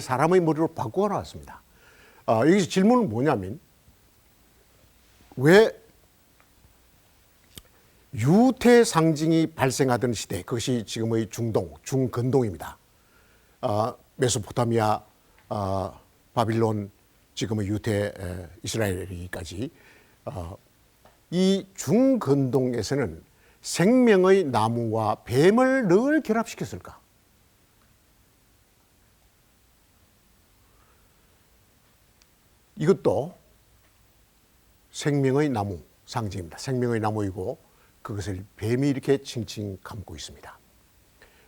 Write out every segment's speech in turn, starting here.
사람의 머리로 바꾸어 나왔습니다. 여기서 질문은 뭐냐면 왜 유태 상징이 발생하던 시대, 그것이 지금의 중동, 중근동입니다. 메소포타미아, 바빌론, 지금의 유태, 이스라엘까지 이 중근동에서는 생명의 나무와 뱀을 늘 결합시켰을까? 이것도 생명의 나무 상징입니다. 생명의 나무이고 그것을 뱀이 이렇게 칭칭 감고 있습니다.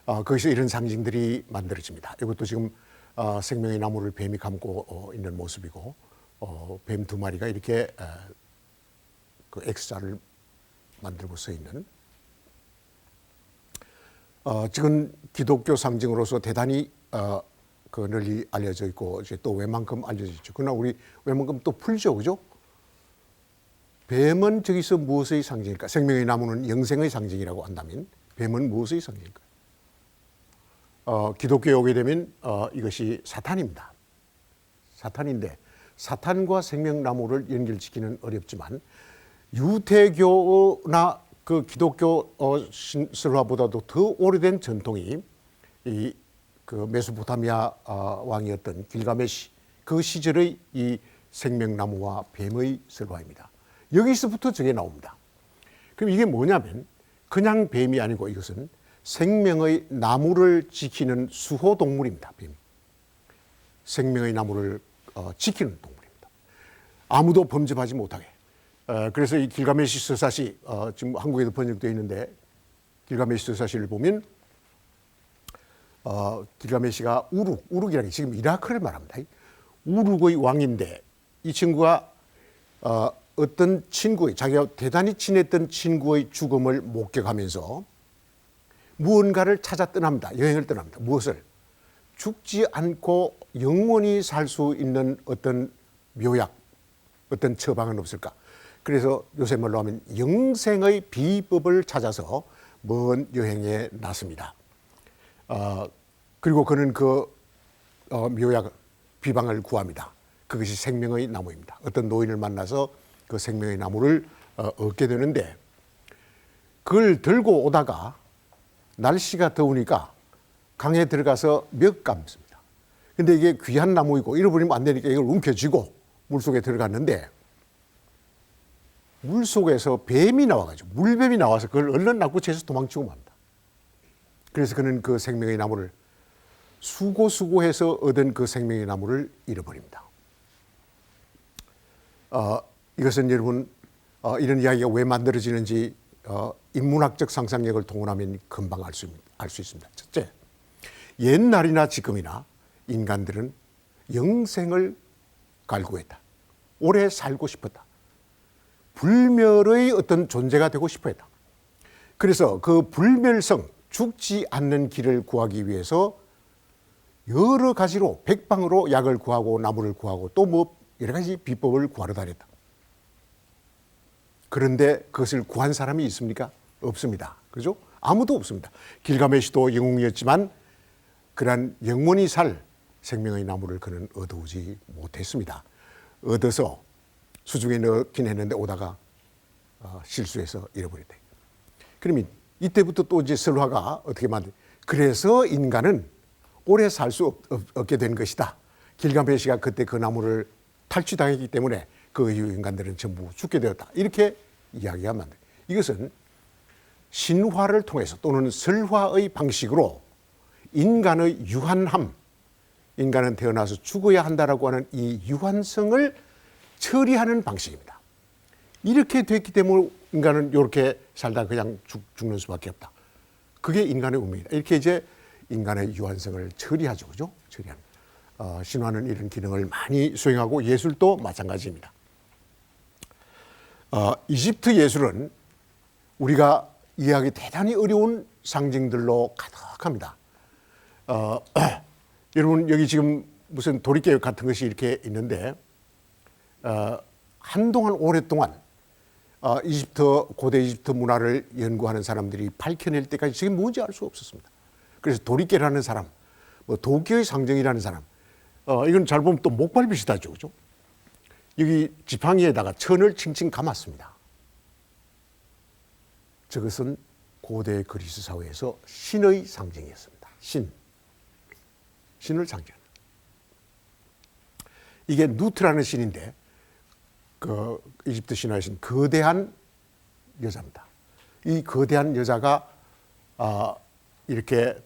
거기서 이런 상징들이 만들어집니다. 이것도 지금 생명의 나무를 뱀이 감고 있는 모습이고 뱀 두 마리가 이렇게 그 X자를 만들고 서 있는 지금 기독교 상징으로서 대단히 그 널리 알려져 있고 이제 또 웬만큼 알려져 있죠. 그러나 우리 웬만큼 또 풀죠, 그죠? 뱀은 저기서 무엇의 상징일까? 생명의 나무는 영생의 상징이라고 한다면 뱀은 무엇의 상징일까? 기독교에 오게 되면 이것이 사탄입니다. 사탄인데 사탄과 생명나무를 연결시키는 어렵지만 유태교나 그 기독교 신설화보다도 더 오래된 전통이 그 메소포타미아 왕이었던 길가메시 그 시절의 이 생명나무와 뱀의 설화입니다. 여기서부터 저게 나옵니다. 그럼 이게 뭐냐면 그냥 뱀이 아니고 이것은 생명의 나무를 지키는 수호동물입니다. 뱀이. 생명의 나무를 지키는 동물입니다. 아무도 범접하지 못하게. 그래서 이 길가메시 서사시 지금 한국에도 번역되어 있는데 길가메시 서사시를 보면 길가메시가 우룩이라는 게 지금 이라크를 말합니다. 우룩의 왕인데 이 친구가 어떤 친구의 자기가 대단히 친했던 친구의 죽음을 목격하면서 무언가를 찾아 떠납니다. 여행을 떠납니다. 무엇을? 죽지 않고 영원히 살 수 있는 어떤 묘약, 어떤 처방은 없을까? 그래서 요새 말로 하면 영생의 비법을 찾아서 먼 여행에 나섭니다. 그리고 그는 그 묘약, 비방을 구합니다. 그것이 생명의 나무입니다. 어떤 노인을 만나서 그 생명의 나무를 얻게 되는데 그걸 들고 오다가 날씨가 더우니까 강에 들어가서 몇 감습니다. 근데 이게 귀한 나무이고 잃어버리면 안 되니까 이걸 움켜쥐고 물속에 들어갔는데 물속에서 뱀이 나와가지고 물뱀이 나와서 그걸 얼른 낚고채서 도망치고 맙니다. 그래서 그는 그 생명의 나무를 수고해서 얻은 그 생명의 나무를 잃어버립니다. 이것은 여러분 이런 이야기가 왜 만들어지는지 인문학적 상상력을 동원하면 금방 알 수 있습니다. 첫째, 옛날이나 지금이나 인간들은 영생을 갈구했다. 오래 살고 싶었다. 불멸의 어떤 존재가 되고 싶어 했다. 그래서 그 불멸성, 죽지 않는 길을 구하기 위해서 여러 가지로 백방으로 약을 구하고 나무를 구하고 또 뭐 여러 가지 비법을 구하러 다녔다. 그런데 그것을 구한 사람이 있습니까? 없습니다. 그죠? 아무도 없습니다. 길가메시도 영웅이었지만 그러한 영원히 살 생명의 나무를 그는 얻어오지 못했습니다. 얻어서 수중에 넣긴 했는데 오다가 실수해서 잃어버렸다. 그러면 이때부터 또 이제 설화가 어떻게 그래서 인간은 오래 살 수 없게 된 것이다. 길가메시가 그때 그 나무를 탈취당했기 때문에 그 이후 인간들은 전부 죽게 되었다. 이렇게 이야기가 만들어요. 이것은 신화를 통해서 또는 설화의 방식으로 인간의 유한함, 인간은 태어나서 죽어야 한다라고 하는 이 유한성을 처리하는 방식입니다. 이렇게 됐기 때문에 인간은 이렇게 살다 그냥 죽는 수밖에 없다. 그게 인간의 운명이다. 이렇게 이제 인간의 유한성을 처리하죠. 그죠? 처리하는. 신화는 이런 기능을 많이 수행하고 예술도 마찬가지입니다. 이집트 예술은 우리가 이해하기 대단히 어려운 상징들로 가득합니다. 여러분 여기 지금 무슨 도리깨 같은 것이 이렇게 있는데 한동안 오랫동안 고대 이집트 문화를 연구하는 사람들이 밝혀낼 때까지 저게 뭔지 알 수 없었습니다. 그래서 도리깨라는 사람, 뭐 도끼의 상징이라는 사람, 이건 잘 보면 또 목발 비슷하죠, 그죠? 여기 지팡이에다가 천을 칭칭 감았습니다. 저것은 고대 그리스 사회에서 신의 상징이었습니다. 신을 상징하는. 이게 누트라는 신인데 그 이집트 신화에서는 거대한 여자입니다. 이 거대한 여자가 이렇게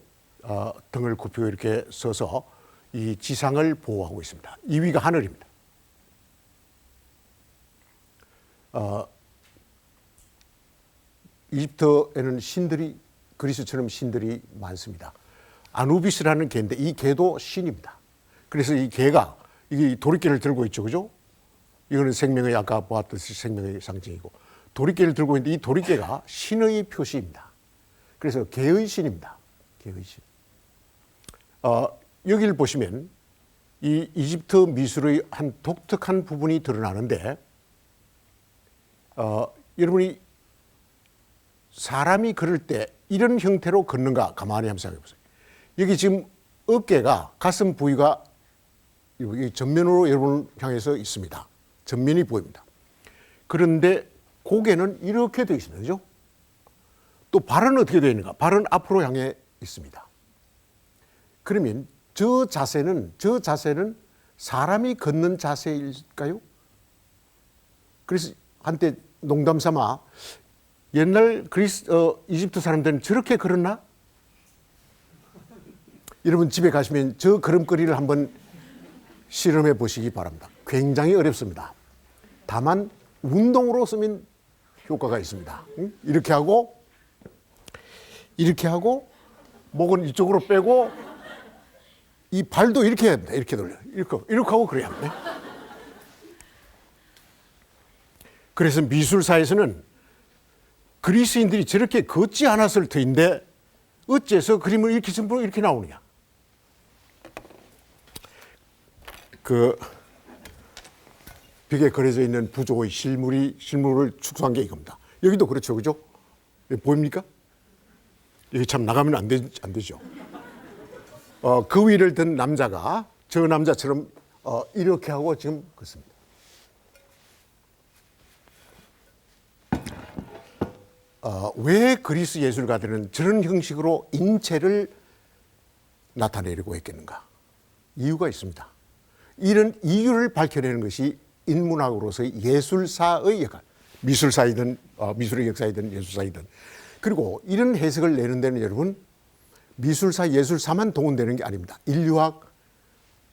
등을 굽히고 이렇게 서서 이 지상을 보호하고 있습니다. 2위가 하늘입니다. 이집트에는 신들이 그리스처럼 신들이 많습니다. 아누비스라는 개인데 이 개도 신입니다. 그래서 이 개가 이 도리개를 들고 있죠, 그죠? 이거는 생명의 아까 보았듯이 생명의 상징이고 도리개를 들고 있는데 이 도리개가 신의 표시입니다. 그래서 개의 신입니다. 개의 신. 여기를 보시면 이 이집트 미술의 한 독특한 부분이 드러나는데 여러분이 사람이 걸을 때 이런 형태로 걷는가 가만히 한번 생각해 보세요. 여기 지금 어깨가 가슴 부위가 여기 전면으로 여러분을 향해서 있습니다. 전면이 보입니다. 그런데 고개는 이렇게 되어 있습니다. 그죠? 또 발은 어떻게 되어 있는가? 발은 앞으로 향해 있습니다. 그러면 저 자세는 사람이 걷는 자세일까요? 그래서 한때 농담 삼아 옛날 이집트 사람들은 저렇게 걸었나? 여러분 집에 가시면 저 걸음걸이를 한번 실험해 보시기 바랍니다. 굉장히 어렵습니다. 다만 운동으로 쓰면 효과가 있습니다. 이렇게 하고 목은 이쪽으로 빼고 이 발도 이렇게 해야 됩니다. 이렇게 돌려. 이렇게 하고 그래야 합니다. 그래서 미술사에서는 그리스인들이 저렇게 걷지 않았을 터인데 어째서 그림을 이렇게 전부 이렇게 나오느냐. 그 벽에 그려져 있는 부족의 실물을 축소한 게 이겁니다. 여기도 그렇죠, 그죠? 보입니까? 여기 참 나가면 안 되죠. 그 위를 든 남자가 저 남자처럼 이렇게 하고 지금 걷습니다. 왜 그리스 예술가들은 저런 형식으로 인체를 나타내려고 했겠는가? 이유가 있습니다. 이런 이유를 밝혀내는 것이 인문학으로서의 예술사의 역할, 미술사이든 미술의 역사이든 예술사이든. 그리고 이런 해석을 내는 데는 여러분 미술사, 예술사만 동원되는 게 아닙니다. 인류학,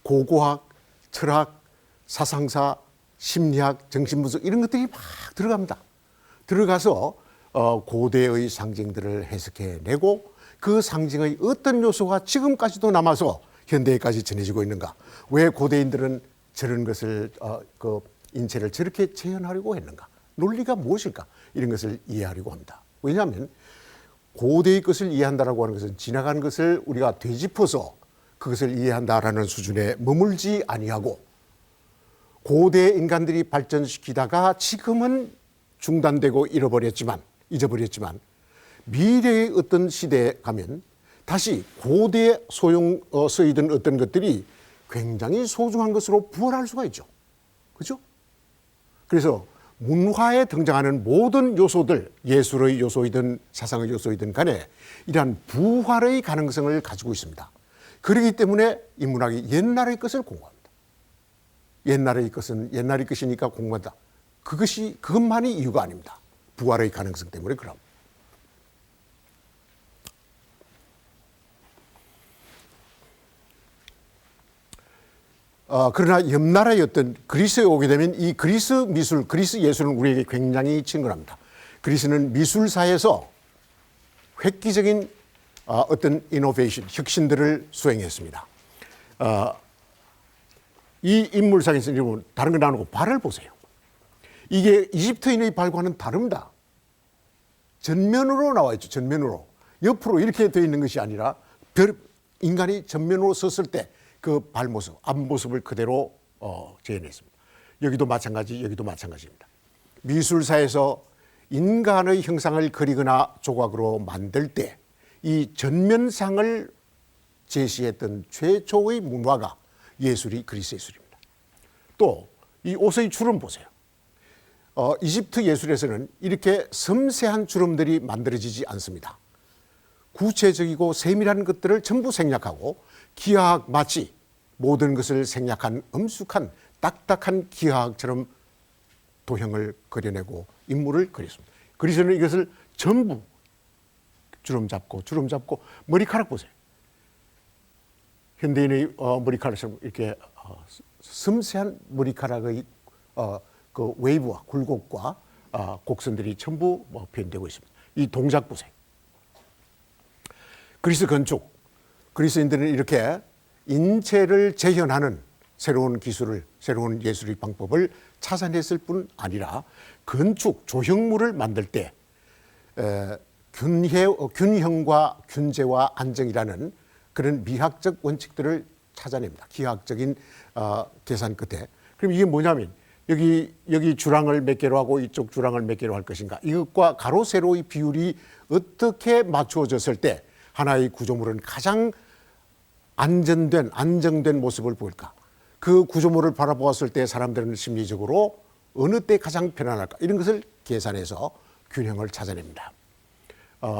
고고학, 철학, 사상사, 심리학, 정신분석 이런 것들이 막 들어갑니다. 들어가서 고대의 상징들을 해석해내고 그 상징의 어떤 요소가 지금까지도 남아서 현대에까지 전해지고 있는가? 왜 고대인들은 저런 것을 그 인체를 저렇게 재현하려고 했는가? 논리가 무엇일까? 이런 것을 이해하려고 합니다. 왜냐하면 고대의 것을 이해한다라고 하는 것은 지나간 것을 우리가 되짚어서 그것을 이해한다라는 수준에 머물지 아니하고 고대 인간들이 발전시키다가 지금은 중단되고 잊어버렸지만 미래의 어떤 시대에 가면 다시 고대에 쓰이던 어떤 것들이 굉장히 소중한 것으로 부활할 수가 있죠. 그렇죠? 그래서 문화에 등장하는 모든 요소들, 예술의 요소이든 사상의 요소이든 간에 이러한 부활의 가능성을 가지고 있습니다. 그렇기 때문에 인문학이 옛날의 것을 공부합니다. 옛날의 것은 옛날의 것이니까 공부한다. 그것만이 이유가 아닙니다. 부활의 가능성 때문에 그럼. 그러나 옆나라의 어떤 그리스에 오게 되면 이 그리스 미술, 그리스 예술은 우리에게 굉장히 친근합니다. 그리스는 미술사에서 획기적인 어떤 이노베이션, 혁신들을 수행했습니다. 이 인물상에서 여러분 다른 건 나누고 발을 보세요. 이게 이집트인의 발과는 다릅니다. 전면으로 나와 있죠. 전면으로. 옆으로 이렇게 되어 있는 것이 아니라 인간이 전면으로 섰을 때 그 발모습, 앞모습을 그대로 재현했습니다. 여기도 마찬가지입니다. 미술사에서 인간의 형상을 그리거나 조각으로 만들 때 이 전면상을 제시했던 최초의 문화가 예술이 그리스 예술입니다. 또 이 옷의 주름 보세요. 이집트 예술에서는 이렇게 섬세한 주름들이 만들어지지 않습니다. 구체적이고 세밀한 것들을 전부 생략하고 기하학 마치 모든 것을 생략한 엄숙한 딱딱한 기하학처럼 도형을 그려내고 인물을 그렸습니다. 그리스는 이것을 전부 주름 잡고 머리카락 보세요. 현대인의 머리카락처럼 이렇게 섬세한 머리카락의 그 웨이브와 굴곡과 곡선들이 전부 표현되고 있습니다. 이 동작 보세요. 그리스 건축, 그리스인들은 이렇게 인체를 재현하는 새로운 기술을, 새로운 예술의 방법을 찾아냈을 뿐 아니라 건축, 조형물을 만들 때 균형과 균제와 안정이라는 그런 미학적 원칙들을 찾아냅니다. 기하학적인 계산 끝에. 그럼 이게 뭐냐면 여기 주랑을 몇 개로 하고 이쪽 주랑을 몇 개로 할 것인가. 이것과 가로 세로의 비율이 어떻게 맞추어졌을 때 하나의 구조물은 가장 안정된 모습을 보일까. 그 구조물을 바라보았을 때 사람들은 심리적으로 어느 때 가장 편안할까. 이런 것을 계산해서 균형을 찾아냅니다.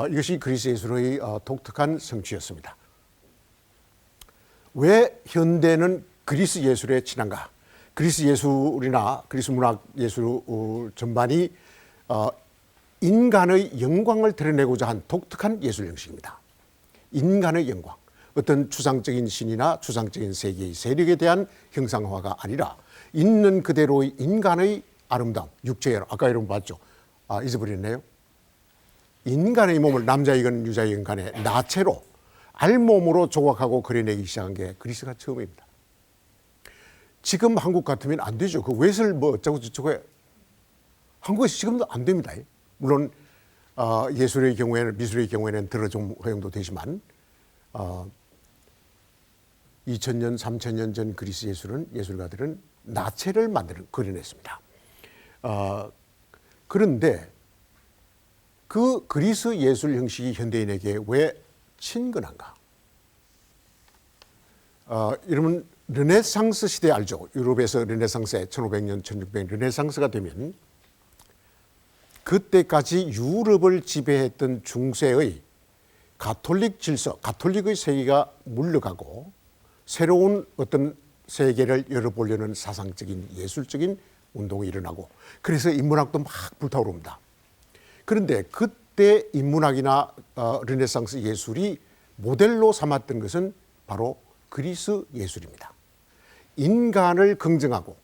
이것이 그리스 예술의 독특한 성취였습니다. 왜 현대는 그리스 예술에 친한가? 그리스 예술이나 그리스 문학 예술 전반이 인간의 영광을 드러내고자 한 독특한 예술 형식입니다. 인간의 영광, 어떤 추상적인 신이나 추상적인 세계의 세력에 대한 형상화가 아니라 있는 그대로의 인간의 아름다움, 육체의 아까 여러분 봤죠? 잊어버렸네요. 인간의 몸을 남자이건 여자이건 간에 나체로 알몸으로 조각하고 그려내기 시작한 게 그리스가 처음입니다. 지금 한국 같으면 안 되죠. 그 웨슬 뭐 어쩌고 저쩌고 한국에서 지금도 안 됩니다. 물론 예술의 경우에는 미술의 경우에는 들어 좀 허용도 되지만 2000년, 3000년 전 그리스 예술가들은 나체를 그려냈습니다. 그런데 그 그리스 예술 형식이 현대인에게 왜 친근한가? 여러분 르네상스 시대 알죠? 유럽에서 르네상스에 1500년, 1600년 르네상스가 되면 그때까지 유럽을 지배했던 중세의 가톨릭 질서, 가톨릭의 세계가 물러가고 새로운 어떤 세계를 열어보려는 사상적인 예술적인 운동이 일어나고 그래서 인문학도 막 불타오릅니다. 그런데 그때 인문학이나 르네상스 예술이 모델로 삼았던 것은 바로 그리스 예술입니다. 인간을 긍정하고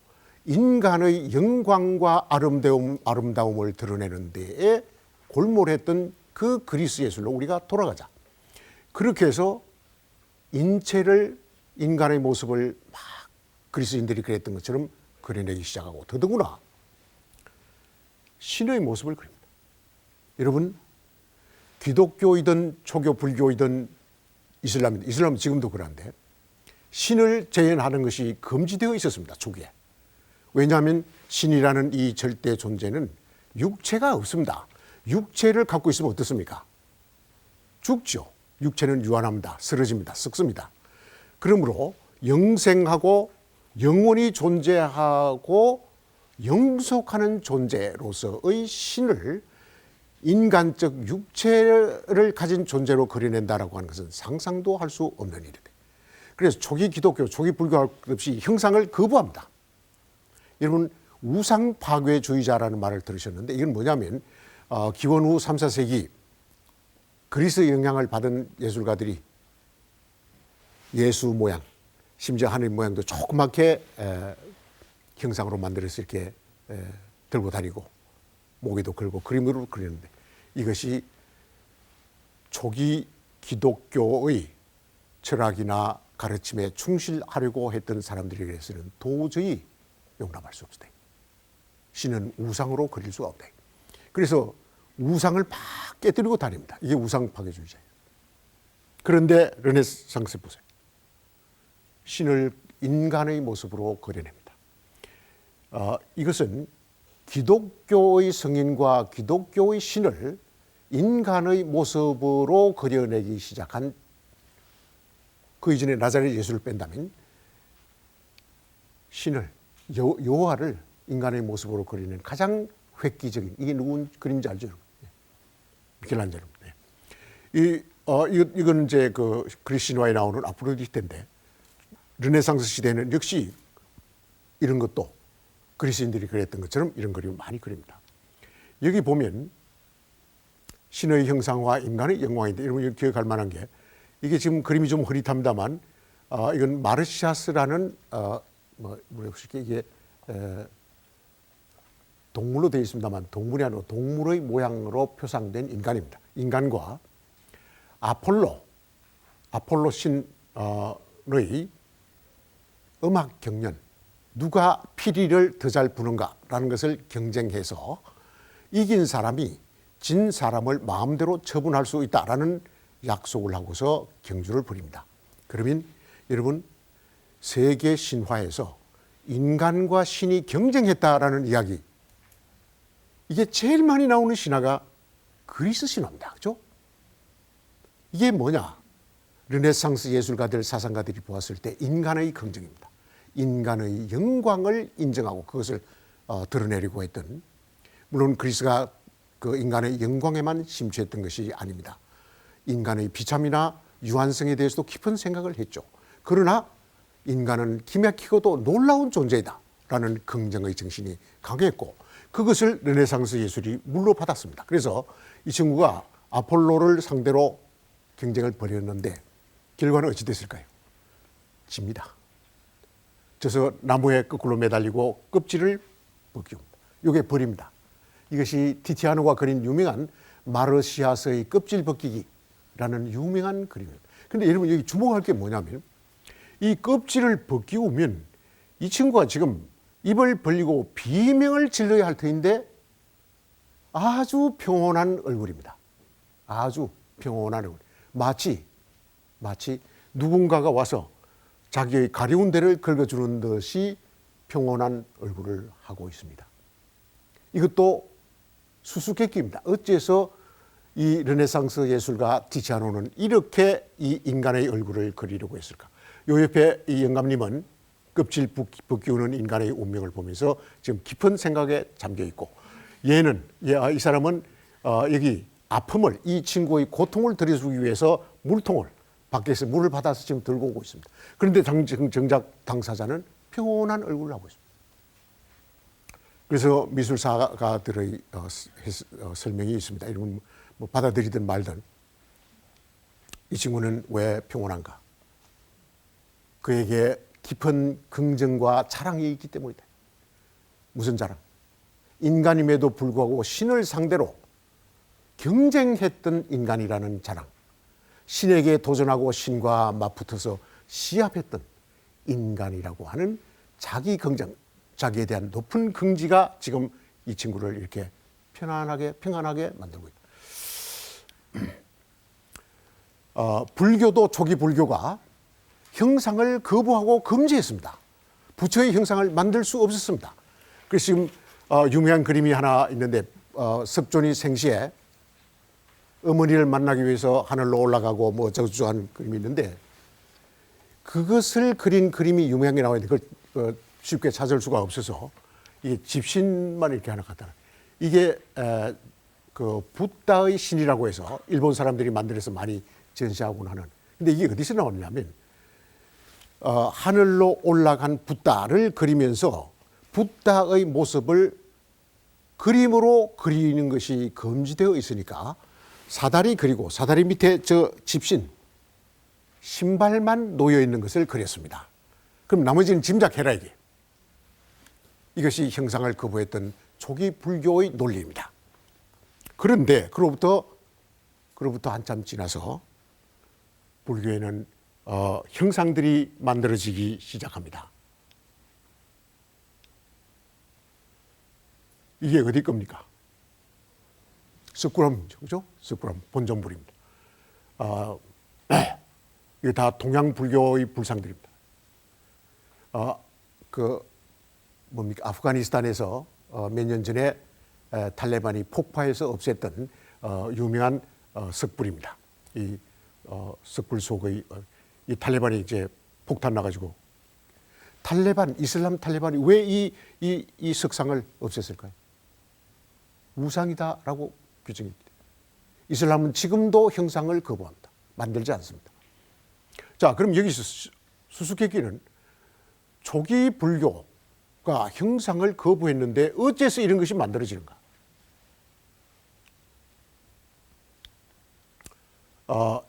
인간의 영광과 아름다움을 드러내는 데에 골몰했던 그 그리스 예술로 우리가 돌아가자. 그렇게 해서 인간의 모습을 막 그리스인들이 그랬던 것처럼 그려내기 시작하고 더더구나 신의 모습을 그립니다. 여러분 기독교이든 초교 불교이든 이슬람은 지금도 그런데 신을 재현하는 것이 금지되어 있었습니다. 초기에. 왜냐하면 신이라는 이 절대 존재는 육체가 없습니다. 육체를 갖고 있으면 어떻습니까? 죽죠. 육체는 유한합니다. 쓰러집니다. 썩습니다. 그러므로 영생하고 영원히 존재하고 영속하는 존재로서의 신을 인간적 육체를 가진 존재로 그려낸다라고 하는 것은 상상도 할 수 없는 일이다. 그래서 초기 기독교, 초기 불교 없이 형상을 거부합니다. 여러분 우상 파괴주의자라는 말을 들으셨는데 이건 뭐냐면 기원 후 3, 4세기 그리스 영향을 받은 예술가들이 예수 모양, 심지어 하늘 모양도 조그맣게 형상으로 만들어서 이렇게 들고 다니고 목에도 걸고 그림으로 그리는데 이것이 초기 기독교의 철학이나 가르침에 충실하려고 했던 사람들에게서는 도저히 용납할 수 없다. 신은 우상으로 그릴 수가 없다. 그래서 우상을 막 깨뜨리고 다닙니다. 이게 우상 파괴주의자예요. 그런데 르네상스 보세요. 신을 인간의 모습으로 그려냅니다. 이것은 기독교의 성인과 기독교의 신을 인간의 모습으로 그려내기 시작한 그 이전에 나자렛 예수를 뺀다면 신을 여호와를 인간의 모습으로 그리는 가장 획기적인 이게 누군 그림인지 알죠? 미켈란젤로. 이건 이제 그 그리스 신화에 나오는 아프로디테인데 르네상스 시대에는 역시 이런 것도 그리스인들이 그렸던 것처럼 이런 그림을 많이 그립니다. 여기 보면 신의 형상과 인간의 영광인데 여러분 기억할 만한 게 이게 지금 그림이 좀 흐릿합니다만 이건 마르시아스라는 이게 동물로 되어 있습니다만 동물이 아니고 동물의 모양으로 표상된 인간입니다. 인간과 아폴로 신의 음악 경연 누가 피리를 더 잘 부는가라는 것을 경쟁해서 이긴 사람이 진 사람을 마음대로 처분할 수 있다라는 약속을 하고서 경주를 벌입니다. 그러면 여러분 세계 신화에서 인간과 신이 경쟁했다라는 이야기 이게 제일 많이 나오는 신화가 그리스 신화입니다. 그렇죠? 이게 뭐냐? 르네상스 예술가들 사상가들이 보았을 때 인간의 긍정입니다. 인간의 영광을 인정하고 그것을 드러내려고 했던 물론 그리스가 그 인간의 영광에만 심취했던 것이 아닙니다. 인간의 비참이나 유한성에 대해서도 깊은 생각을 했죠. 그러나 인간은 기막히고도 놀라운 존재이다라는 긍정의 정신이 강했고 그것을 르네상스 예술이 물러받았습니다. 그래서 이 친구가 아폴로를 상대로 경쟁을 벌였는데 결과는 어찌 됐을까요? 집니다. 져서 나무에 거꾸로 매달리고 껍질을 벗깁니다. 이게 벌입니다. 이것이 티티아노가 그린 유명한 마르시아스의 껍질 벗기기라는 유명한 그림입니다. 그런데 여러분 여기 주목할 게 뭐냐면 이 껍질을 벗기우면 이 친구가 지금 입을 벌리고 비명을 질러야 할 터인데 아주 평온한 얼굴입니다. 아주 평온한 얼굴. 마치 누군가가 와서 자기의 가려운 데를 긁어주는 듯이 평온한 얼굴을 하고 있습니다. 이것도 수수께끼입니다. 어째서 이 르네상스 예술가 티치아노는 이렇게 이 인간의 얼굴을 그리려고 했을까? 요 옆에 이 영감님은 껍질 벗기우는 인간의 운명을 보면서 지금 깊은 생각에 잠겨 있고 얘는 이 사람은 여기 아픔을 이 친구의 고통을 들여주기 위해서 물통을 밖에서 물을 받아서 지금 들고 오고 있습니다. 그런데 정작 당사자는 평온한 얼굴을 하고 있습니다. 그래서 미술사가들의 설명이 있습니다. 이런 뭐 받아들이든 말든 이 친구는 왜 평온한가? 그에게 깊은 긍정과 자랑이 있기 때문이다. 무슨 자랑? 인간임에도 불구하고 신을 상대로 경쟁했던 인간이라는 자랑. 신에게 도전하고 신과 맞붙어서 시합했던 인간이라고 하는 자기 긍정, 자기에 대한 높은 긍지가 지금 이 친구를 이렇게 평안하게 만들고 있다. 불교도 초기 불교가 형상을 거부하고 금지했습니다. 부처의 형상을 만들 수 없었습니다. 그래서 지금 유명한 그림이 하나 있는데 석존이 생시에 어머니를 만나기 위해서 하늘로 올라가고 뭐 어쩌고저쩌고 하는 그림이 있는데 그것을 그린 그림이 유명하게 나와 있는데 그걸 쉽게 찾을 수가 없어서 이게 집신만 이렇게 하나 갖다 놔요. 이게 그 붓다의 신이라고 해서 일본 사람들이 만들어서 많이 전시하곤 하는. 근데 이게 어디서 나오냐면 하늘로 올라간 붓다를 그리면서 붓다의 모습을 그림으로 그리는 것이 금지되어 있으니까 사다리 그리고 사다리 밑에 저 집신 신발만 놓여 있는 것을 그렸습니다. 그럼 나머지는 짐작해라 이게. 이것이 형상을 거부했던 초기 불교의 논리입니다. 그런데 그로부터 한참 지나서 불교에는 형상들이 만들어지기 시작합니다. 이게 어디 겁니까? 석굴암이죠, 그죠? 석굴암 본전불입니다. 이게 다 동양 불교의 불상들입니다. 아프가니스탄에서 몇 년 전에 탈레반이 폭파해서 없앴던 유명한 석불입니다. 이 석불 속의 이 탈레반이 이제 폭탄 나가지고 이슬람 탈레반이 왜 이 석상을 없앴을까요? 우상이다라고 규정이 됩니다. 이슬람은 지금도 형상을 거부합니다. 만들지 않습니다. 자, 그럼 여기서 수수께끼는 초기 불교가 형상을 거부했는데 어째서 이런 것이 만들어지는가?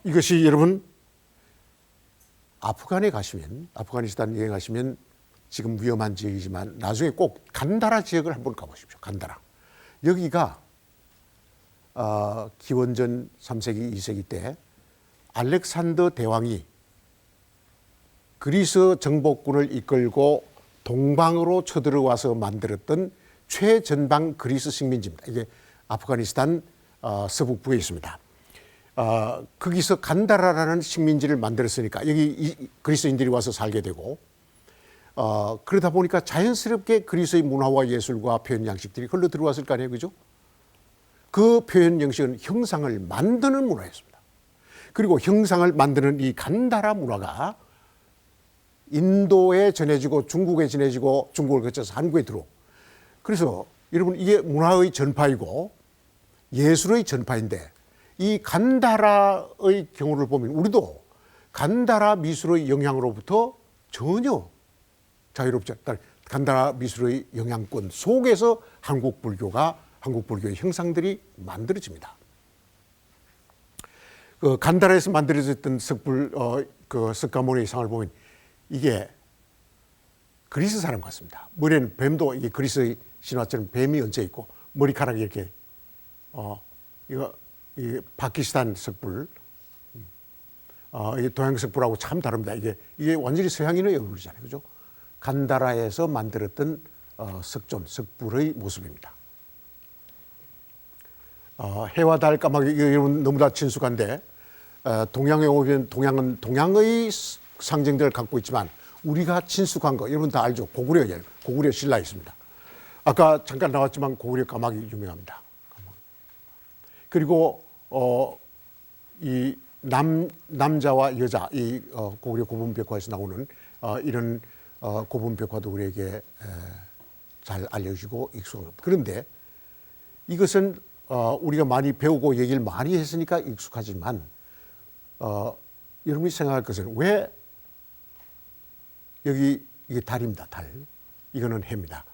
이것이 여러분 아프가니스탄 여행하시면 지금 위험한 지역이지만 나중에 꼭 간다라 지역을 한번 가보십시오. 간다라. 여기가 기원전 3세기, 2세기 때 알렉산더 대왕이 그리스 정복군을 이끌고 동방으로 쳐들어와서 만들었던 최전방 그리스 식민지입니다. 이게 아프가니스탄 서북부에 있습니다. 거기서 간다라라는 식민지를 만들었으니까 여기 그리스인들이 와서 살게 되고 그러다 보니까 자연스럽게 그리스의 문화와 예술과 표현 양식들이 흘러 들어왔을 거 아니에요, 그죠? 그 표현 양식은 형상을 만드는 문화였습니다. 그리고 형상을 만드는 이 간다라 문화가 인도에 전해지고 중국에 전해지고 중국을 거쳐서 한국에 들어오고, 그래서 여러분 이게 문화의 전파이고 예술의 전파인데 이 간다라의 경우를 보면 우리도 간다라 미술의 영향으로부터 전혀 자유롭지 않다. 간다라 미술의 영향권 속에서 한국 불교의 형상들이 만들어집니다. 그 간다라에서 만들어졌던 그 석가모니의 상을 보면 이게 그리스 사람 같습니다. 머리에는 뱀도 이게 그리스의 신화처럼 뱀이 얹혀 있고 머리카락이 이렇게 이 파키스탄 석불, 이 동양 석불하고 참 다릅니다. 이게 완전히 서양인의 얼굴이잖아요, 그죠? 간다라에서 만들었던 석불의 모습입니다. 해와 달 까마귀 여러분 너무 다 친숙한데 동양에 오면 동양은 동양의 상징들을 갖고 있지만 우리가 친숙한 거 여러분 다 알죠? 고구려 신라 있습니다. 아까 잠깐 나왔지만 고구려 까마귀 유명합니다. 그리고 이 남자와 여자 이 고구려 고분벽화에서 나오는 이런 고분벽화도 우리에게 잘 알려지고 익숙합니다. 그런데 이것은 우리가 많이 배우고 얘기를 많이 했으니까 익숙하지만 여러분이 생각할 것은 왜 이게 달입니다. 달. 이거는 해입니다.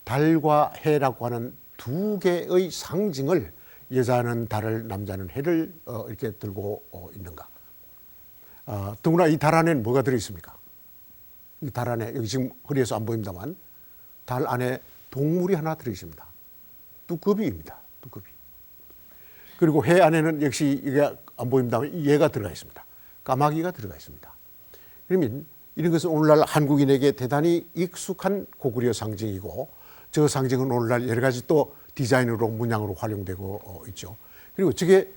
달과 해라고 하는 두 개의 상징을 여자는 달을 남자는 해를 이렇게 들고 있는가. 더구나 이 달 안에는 뭐가 들어있습니까? 이 달 안에 여기 지금 허리에서 안 보입니다만 달 안에 동물이 하나 들어있습니다. 뚜꺼비입니다. 뚜꺼비. 그리고 해 안에는 역시 이게 안 보입니다만 얘가 들어가 있습니다. 까마귀가 들어가 있습니다. 그러면 이런 것은 오늘날 한국인에게 대단히 익숙한 고구려 상징이고 저 상징은 오늘날 여러 가지 또 디자인으로 문양으로 활용되고 있죠. 그리고 저게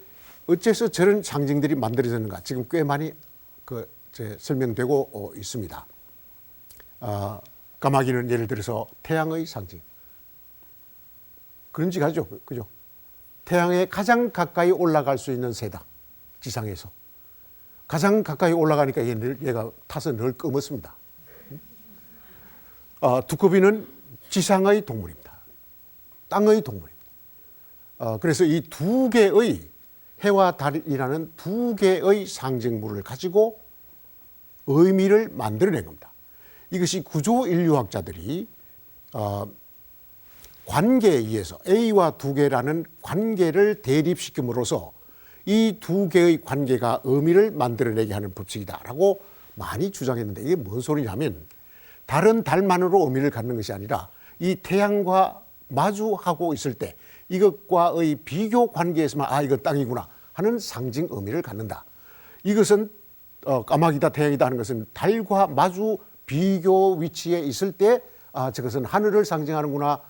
어째서 저런 상징들이 만들어졌는가 지금 꽤 많이 설명되고 있습니다. 까마귀는 예를 들어서 태양의 상징. 그런지 가죠, 그죠? 태양에 가장 가까이 올라갈 수 있는 새다. 지상에서 가장 가까이 올라가니까 얘가 타서 늘 검었습니다. 두꺼비는 지상의 동물입니다. 땅의 동물입니다. 그래서 이 두 개의 해와 달이라는 두 개의 상징물을 가지고 의미를 만들어낸 겁니다. 이것이 구조인류학자들이 관계에 의해서 A와 두 개라는 관계를 대립시킴으로써 이 두 개의 관계가 의미를 만들어내게 하는 법칙이다라고 많이 주장했는데 이게 뭔 소리냐면 다른 달만으로 의미를 갖는 것이 아니라 이 태양과 마주하고 있을 때 이것과의 비교 관계에서만 이거 땅이구나 하는 상징 의미를 갖는다. 이것은 까마귀다 태양이다 하는 것은 달과 마주 비교 위치에 있을 때 저것은 하늘을 상징하는구나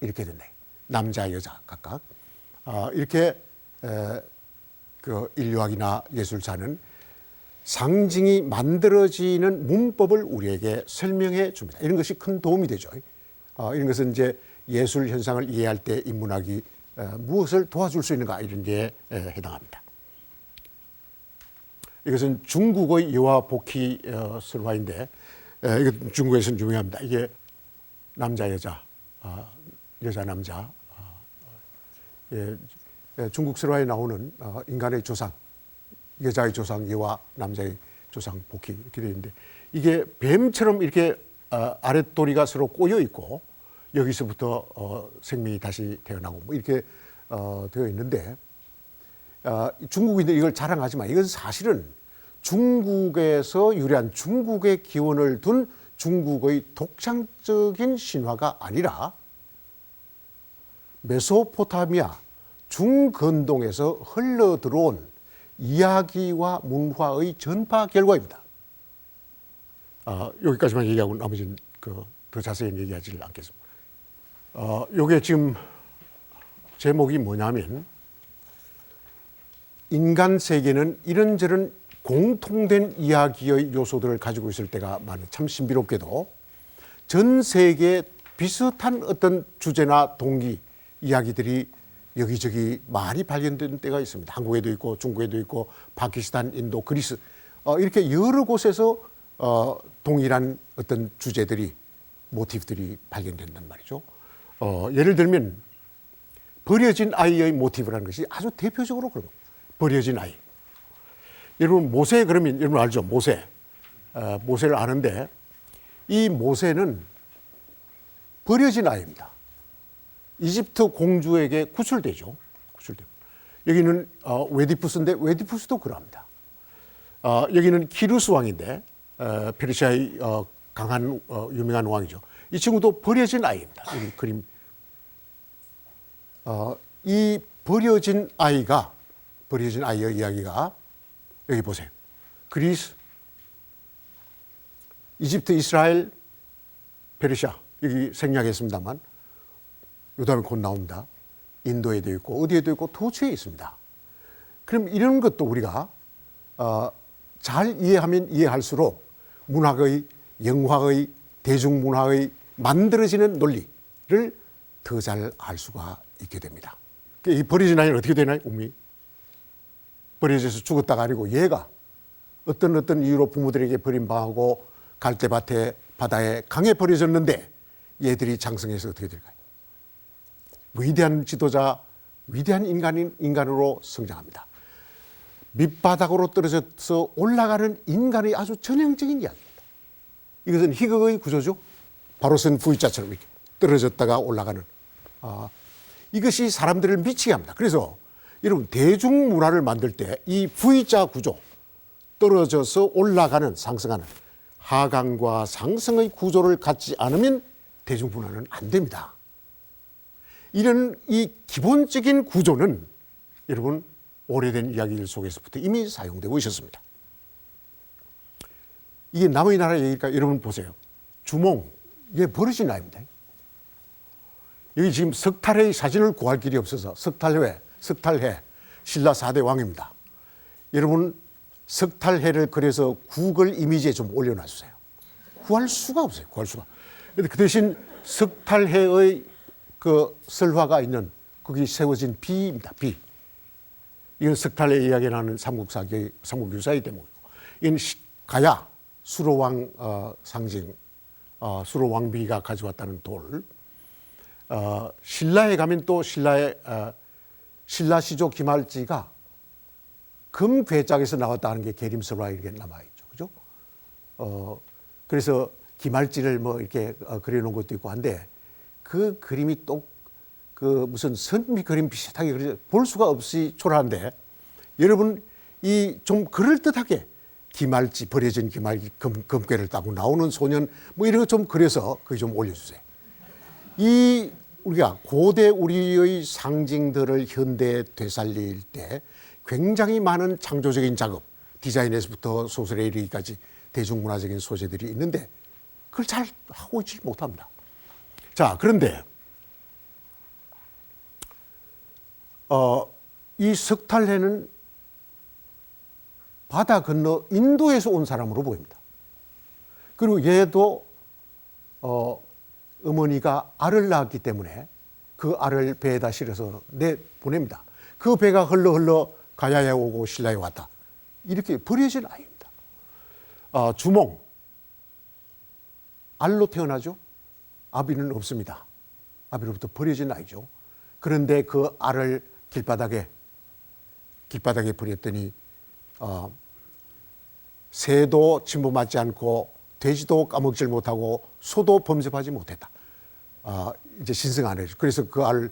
이렇게 된다. 남자 여자 각각 이렇게 그 인류학이나 예술사는 상징이 만들어지는 문법을 우리에게 설명해 줍니다. 이런 것이 큰 도움이 되죠. 이런 것은 이제 예술 현상을 이해할 때 인문학이 무엇을 도와줄 수 있는가 이런 데 해당합니다. 이것은 중국의 여화 복희 설화인데 이거 중국에서는 유명합니다. 이게 남자 여자, 여자 남자. 중국 설화에 나오는 인간의 조상, 여자의 조상 여와 남자의 조상 복희 이렇게 되어 있는데 이게 뱀처럼 이렇게 아랫도리가 서로 꼬여 있고 여기서부터 생명이 다시 태어나고 뭐 이렇게 되어 있는데 중국인들이 이걸 자랑하지만 이건 사실은 중국에서 유래한 중국의 기원을 둔 중국의 독창적인 신화가 아니라 메소포타미아 중근동에서 흘러들어온 이야기와 문화의 전파 결과입니다. 여기까지만 얘기하고 나머지는 더 자세히 얘기하지 않겠습니다. 요게 지금 제목이 뭐냐면 인간 세계는 이런저런 공통된 이야기의 요소들을 가지고 있을 때가 많아요. 참 신비롭게도 전 세계에 비슷한 어떤 주제나 동기, 이야기들이 여기저기 많이 발견된 때가 있습니다. 한국에도 있고 중국에도 있고 파키스탄, 인도, 그리스 이렇게 여러 곳에서 동일한 어떤 주제들이 모티브들이 발견된단 말이죠. 예를 들면 버려진 아이의 모티브라는 것이 아주 대표적으로 그런 겁니다. 버려진 아이. 여러분 모세 그러면 여러분 알죠? 모세. 모세를 아는데 이 모세는 버려진 아이입니다. 이집트 공주에게 구출되죠. 구출됩니다. 여기는 웨디푸스인데 웨디푸스도 그러합니다. 여기는 키루스 왕인데 페르시아의 강한 유명한 왕이죠. 이 친구도 버려진 아이입니다. 여기 그림. 이 버려진 아이의 이야기가 여기 보세요. 그리스, 이집트, 이스라엘, 페르시아 여기 생략했습니다만 이 다음에 곧 나옵니다. 인도에도 있고 어디에도 있고 도처에 있습니다. 그럼 이런 것도 우리가 잘 이해하면 이해할수록 문학의, 영화의, 대중문화의 만들어지는 논리를 더 잘 알 수가 있게 됩니다. 이 버려진 아이는 어떻게 되나요? 운명이 버려져서 죽었다가 아니고 얘가 어떤 이유로 부모들에게 버림당하고 갈대밭에 바다에 강에 버려졌는데 얘들이 장성해서 어떻게 될까요? 위대한 지도자, 위대한 인간으로 성장합니다. 밑바닥으로 떨어져서 올라가는 인간의 아주 전형적인 이야기입니다. 이것은 희극의 구조죠. 바로 쓴 V자처럼 이렇게 떨어졌다가 올라가는. 이것이 사람들을 미치게 합니다. 그래서 여러분 대중문화를 만들 때 이 V자 구조, 떨어져서 올라가는 상승하는 하강과 상승의 구조를 갖지 않으면 대중문화는 안 됩니다. 이런 이 기본적인 구조는 여러분 오래된 이야기들 속에서부터 이미 사용되고 있었습니다. 이게 남의 나라 얘기니까 여러분 보세요. 주몽, 이게 버려진 아이입니다. 여기 지금 석탈해의 사진을 구할 길이 없어서 석탈해 신라 4대 왕입니다. 여러분 석탈해를 그래서 구글 이미지에 좀 올려놔주세요. 구할 수가 없어요. 구할 수가. 그런데 그 대신 석탈해의 그 설화가 있는 거기 세워진 비입니다. 비. 이건 석탈해 이야기 나는 삼국유사의 대목이고, 이건 가야 수로왕 상징, 수로왕비가 가져왔다는 돌. 신라에 가면 또 신라의 신라시조 기말지가 금괴짝에서 나왔다는 게 계림설화 이렇게 남아있죠. 그죠? 그래서 기말지를 뭐 이렇게 그려놓은 것도 있고 한데 그 그림이 또 그 무슨 선비 그림 비슷하게 그려져 볼 수가 없이 초라한데 여러분 이 좀 그럴듯하게 기말지 버려진 기말지 금괴를 따고 나오는 소년 뭐 이런 거 좀 그려서 그거 좀 올려주세요. 이 우리가 고대 우리의 상징들을 현대에 되살릴 때 굉장히 많은 창조적인 작업, 디자인에서부터 소설에 이르기까지 대중문화적인 소재들이 있는데 그걸 잘 하고 있지 못합니다. 자, 그런데 이 석탈해는 바다 건너 인도에서 온 사람으로 보입니다. 그리고 얘도 어머니가 알을 낳았기 때문에 그 알을 배에다 실어서 내보냅니다. 그 배가 흘러 가야에 오고 신라에 왔다. 이렇게 버려진 아이입니다. 주몽. 알로 태어나죠. 아비는 없습니다. 아비로부터 버려진 아이죠. 그런데 그 알을 길바닥에 버렸더니 새도 침범하지 않고 돼지도 까먹질 못하고 소도 범접하지 못했다. 이제 신성 안 해죠. 그래서 그 알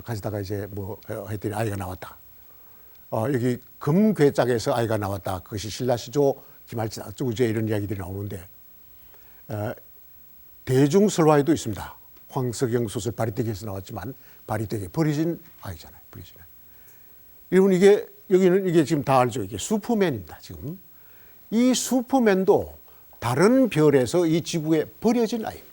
가지다가 이제 뭐 했더니 아이가 나왔다. 여기 금괴짝에서 아이가 나왔다. 그것이 신라시조 기말진 악조구제 이런 이야기들이 나오는데 대중설화에도 있습니다. 황석영 소설 바리떼기에서 나왔지만 바리떼기 버려진 아이잖아요. 버려진 아이. 여러분 이게 여기는 이게 지금 다 알죠. 이게 슈퍼맨입니다. 지금 이 슈퍼맨도 다른 별에서 이 지구에 버려진 아이입니다.